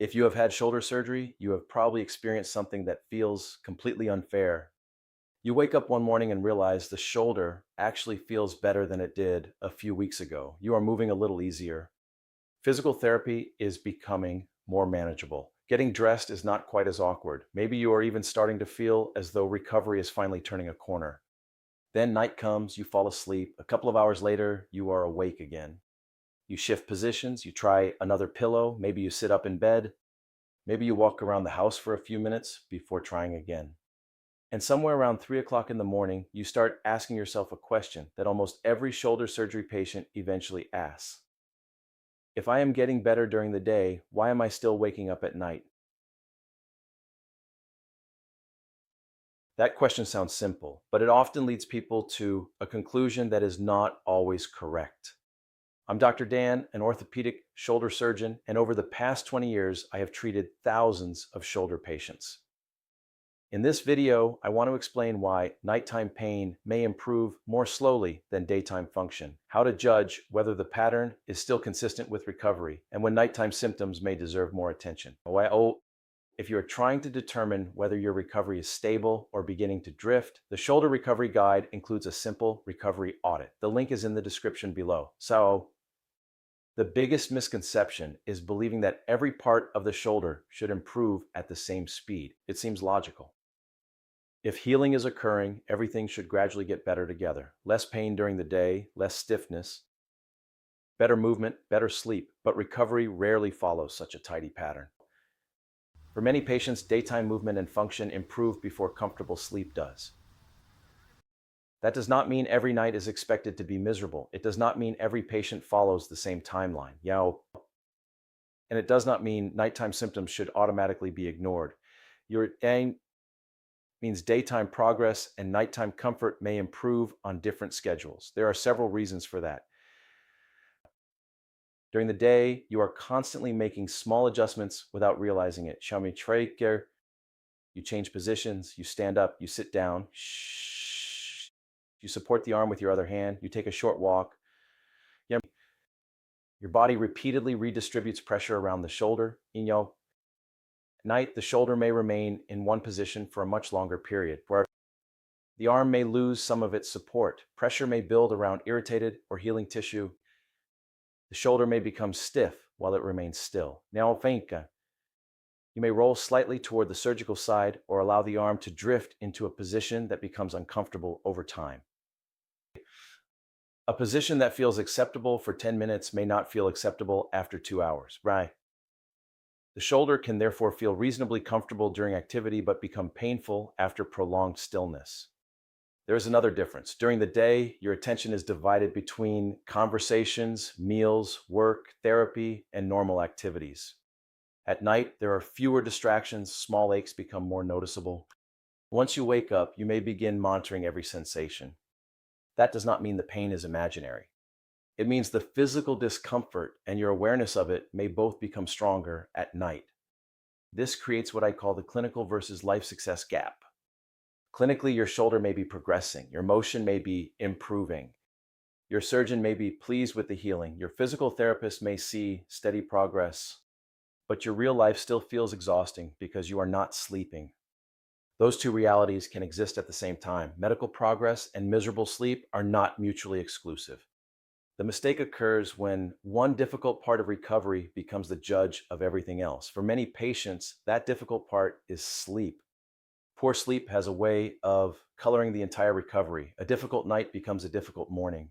If you have had shoulder surgery, you have probably experienced something that feels completely unfair. You wake up one morning and realize the shoulder actually feels better than it did a few weeks ago. You are moving a little easier. Physical therapy is becoming more manageable. Getting dressed is not quite as awkward. Maybe you are even starting to feel as though recovery is finally turning a corner. Then night comes, you fall asleep. A couple of hours later, you are awake again. You shift positions, you try another pillow, maybe you sit up in bed, maybe you walk around the house for a few minutes before trying again. And somewhere around 3 o'clock in the morning, you start asking yourself a question that almost every shoulder surgery patient eventually asks. If I am getting better during the day, why am I still waking up at night? That question sounds simple, but it often leads people to a conclusion that is not always correct. I'm Dr. Dan, an orthopedic shoulder surgeon, and over the past 20 years, I have treated thousands of shoulder patients. In this video, I want to explain why nighttime pain may improve more slowly than daytime function, how to judge whether the pattern is still consistent with recovery, and when nighttime symptoms may deserve more attention. If you are trying to determine whether your recovery is stable or beginning to drift, the Shoulder Recovery Guide includes a simple recovery audit. The link is in the description below. So, the biggest misconception is believing that every part of the shoulder should improve at the same speed. It seems logical. If healing is occurring, everything should gradually get better together. Less pain during the day, less stiffness, better movement, better sleep, but recovery rarely follows such a tidy pattern. For many patients, daytime movement and function improve before comfortable sleep does. That does not mean every night is expected to be miserable. It does not mean every patient follows the same timeline. And it does not mean nighttime symptoms should automatically be ignored. Your aim means daytime progress and nighttime comfort may improve on different schedules. There are several reasons for that. During the day, you are constantly making small adjustments without realizing it. You change positions, you stand up, you sit down, you support the arm with your other hand, you take a short walk. Your body repeatedly redistributes pressure around the shoulder. At night, the shoulder may remain in one position for a much longer period, where the arm may lose some of its support. Pressure may build around irritated or healing tissue. The shoulder may become stiff while it remains still. You may roll slightly toward the surgical side or allow the arm to drift into a position that becomes uncomfortable over time. A position that feels acceptable for 10 minutes may not feel acceptable after 2 hours, right? The shoulder can therefore feel reasonably comfortable during activity but become painful after prolonged stillness. There is another difference. During the day, your attention is divided between conversations, meals, work, therapy, and normal activities. At night, there are fewer distractions, small aches become more noticeable. Once you wake up, you may begin monitoring every sensation. That does not mean the pain is imaginary. It means the physical discomfort and your awareness of it may both become stronger at night. This creates what I call the clinical versus life success gap. Clinically, your shoulder may be progressing, your motion may be improving, your surgeon may be pleased with the healing, your physical therapist may see steady progress, but your real life still feels exhausting because you are not sleeping. Those two realities can exist at the same time. Medical progress and miserable sleep are not mutually exclusive. The mistake occurs when one difficult part of recovery becomes the judge of everything else. For many patients, that difficult part is sleep. Poor sleep has a way of coloring the entire recovery. A difficult night becomes a difficult morning.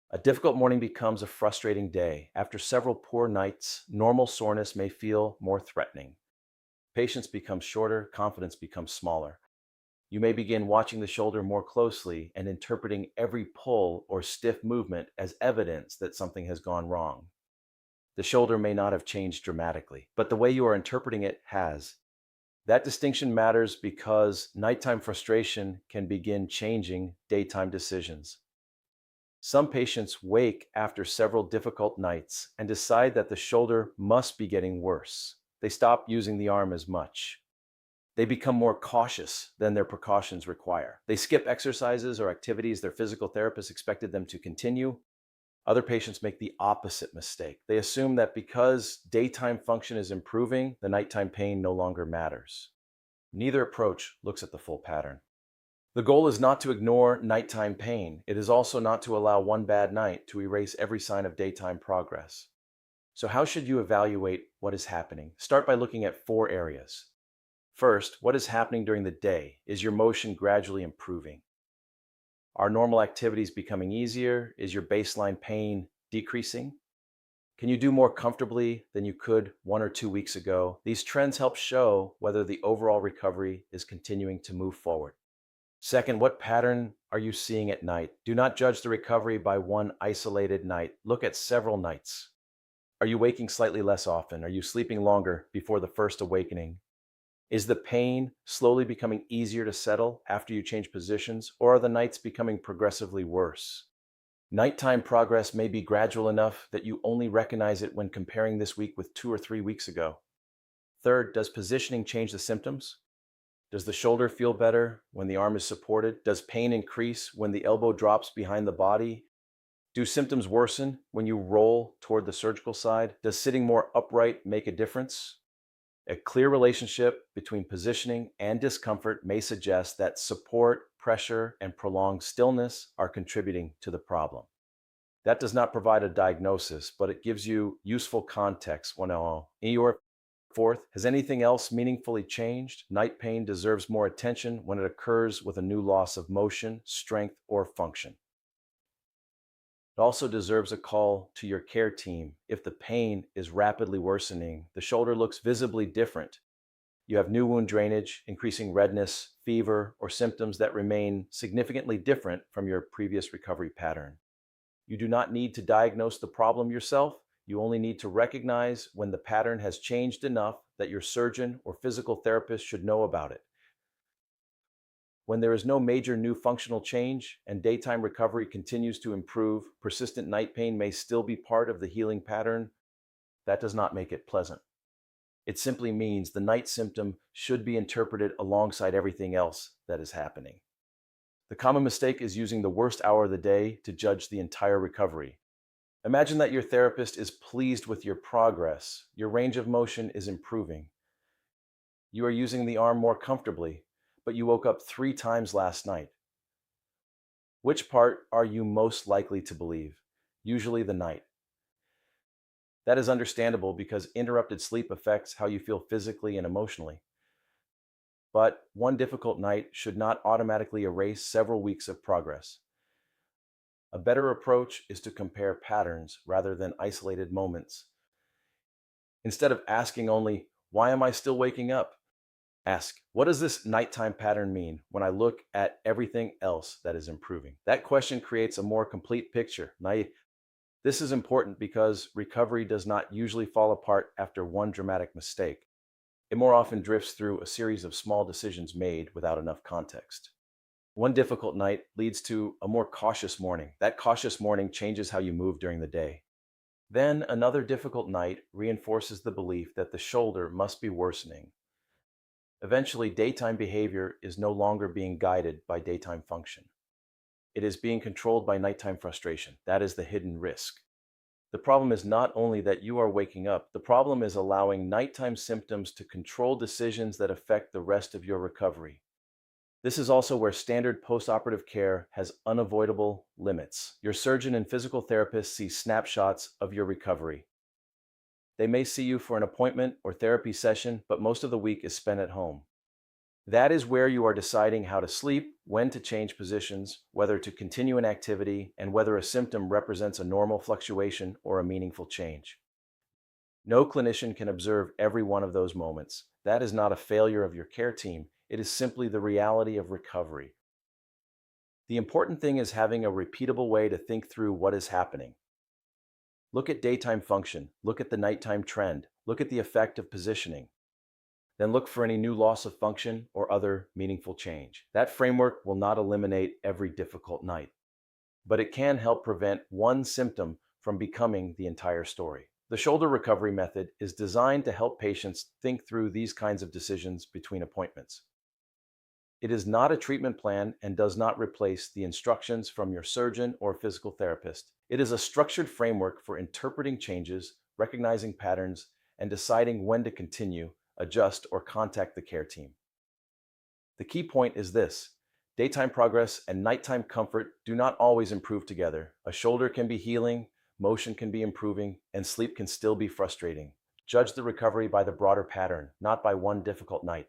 A difficult morning becomes a frustrating day. After several poor nights, normal soreness may feel more threatening. Patience becomes shorter, confidence becomes smaller. You may begin watching the shoulder more closely and interpreting every pull or stiff movement as evidence that something has gone wrong. The shoulder may not have changed dramatically, but the way you are interpreting it has. That distinction matters because nighttime frustration can begin changing daytime decisions. Some patients wake after several difficult nights and decide that the shoulder must be getting worse. They stop using the arm as much. They become more cautious than their precautions require. They skip exercises or activities their physical therapist expected them to continue. Other patients make the opposite mistake. They assume that because daytime function is improving, the nighttime pain no longer matters. Neither approach looks at the full pattern. The goal is not to ignore nighttime pain. It is also not to allow one bad night to erase every sign of daytime progress. So how should you evaluate what is happening? Start by looking at 4 areas. First, what is happening during the day? Is your motion gradually improving? Are normal activities becoming easier? Is your baseline pain decreasing? Can you do more comfortably than you could 1 or 2 weeks ago? These trends help show whether the overall recovery is continuing to move forward. Second, what pattern are you seeing at night? Do not judge the recovery by one isolated night. Look at several nights. Are you waking slightly less often? Are you sleeping longer before the first awakening? Is the pain slowly becoming easier to settle after you change positions, or are the nights becoming progressively worse? Nighttime progress may be gradual enough that you only recognize it when comparing this week with 2 or 3 weeks ago. Third, does positioning change the symptoms? Does the shoulder feel better when the arm is supported? Does pain increase when the elbow drops behind the body? Do symptoms worsen when you roll toward the surgical side? Does sitting more upright make a difference? A clear relationship between positioning and discomfort may suggest that support, pressure, and prolonged stillness are contributing to the problem. That does not provide a diagnosis, but it gives you useful context. In your fourth, has anything else meaningfully changed? Night pain deserves more attention when it occurs with a new loss of motion, strength, or function. It also deserves a call to your care team. If the pain is rapidly worsening, the shoulder looks visibly different. You have new wound drainage, increasing redness, fever, or symptoms that remain significantly different from your previous recovery pattern. You do not need to diagnose the problem yourself. You only need to recognize when the pattern has changed enough that your surgeon or physical therapist should know about it. When there is no major new functional change and daytime recovery continues to improve, persistent night pain may still be part of the healing pattern. That does not make it pleasant. It simply means the night symptom should be interpreted alongside everything else that is happening. The common mistake is using the worst hour of the day to judge the entire recovery. Imagine that your therapist is pleased with your progress. Your range of motion is improving. You are using the arm more comfortably, but you woke up 3 times last night. Which part are you most likely to believe? Usually the night. That is understandable because interrupted sleep affects how you feel physically and emotionally. But one difficult night should not automatically erase several weeks of progress. A better approach is to compare patterns rather than isolated moments. Instead of asking only, "Why am I still waking up?" ask, "What does this nighttime pattern mean when I look at everything else that is improving?" That question creates a more complete picture. This is important because recovery does not usually fall apart after one dramatic mistake. It more often drifts through a series of small decisions made without enough context. One difficult night leads to a more cautious morning. That cautious morning changes how you move during the day. Then another difficult night reinforces the belief that the shoulder must be worsening. Eventually, daytime behavior is no longer being guided by daytime function. It is being controlled by nighttime frustration. That is the hidden risk. The problem is not only that you are waking up, the problem is allowing nighttime symptoms to control decisions that affect the rest of your recovery. This is also where standard postoperative care has unavoidable limits. Your surgeon and physical therapist see snapshots of your recovery. They may see you for an appointment or therapy session, but most of the week is spent at home. That is where you are deciding how to sleep, when to change positions, whether to continue an activity, and whether a symptom represents a normal fluctuation or a meaningful change. No clinician can observe every one of those moments. That is not a failure of your care team. It is simply the reality of recovery. The important thing is having a repeatable way to think through what is happening. Look at daytime function, look at the nighttime trend, look at the effect of positioning. Then look for any new loss of function or other meaningful change. That framework will not eliminate every difficult night, but it can help prevent one symptom from becoming the entire story. The shoulder recovery method is designed to help patients think through these kinds of decisions between appointments. It is not a treatment plan and does not replace the instructions from your surgeon or physical therapist. It is a structured framework for interpreting changes, recognizing patterns, and deciding when to continue, adjust, or contact the care team. The key point is this: daytime progress and nighttime comfort do not always improve together. A shoulder can be healing, motion can be improving, and sleep can still be frustrating. Judge the recovery by the broader pattern, not by one difficult night.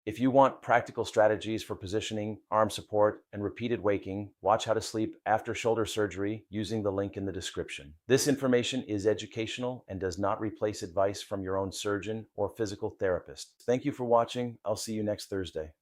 If you want practical strategies for positioning, arm support, and repeated waking, watch How to Sleep After Shoulder Surgery using the link in the description. This information is educational and does not replace advice from your own surgeon or physical therapist. Thank you for watching. I'll see you next Thursday.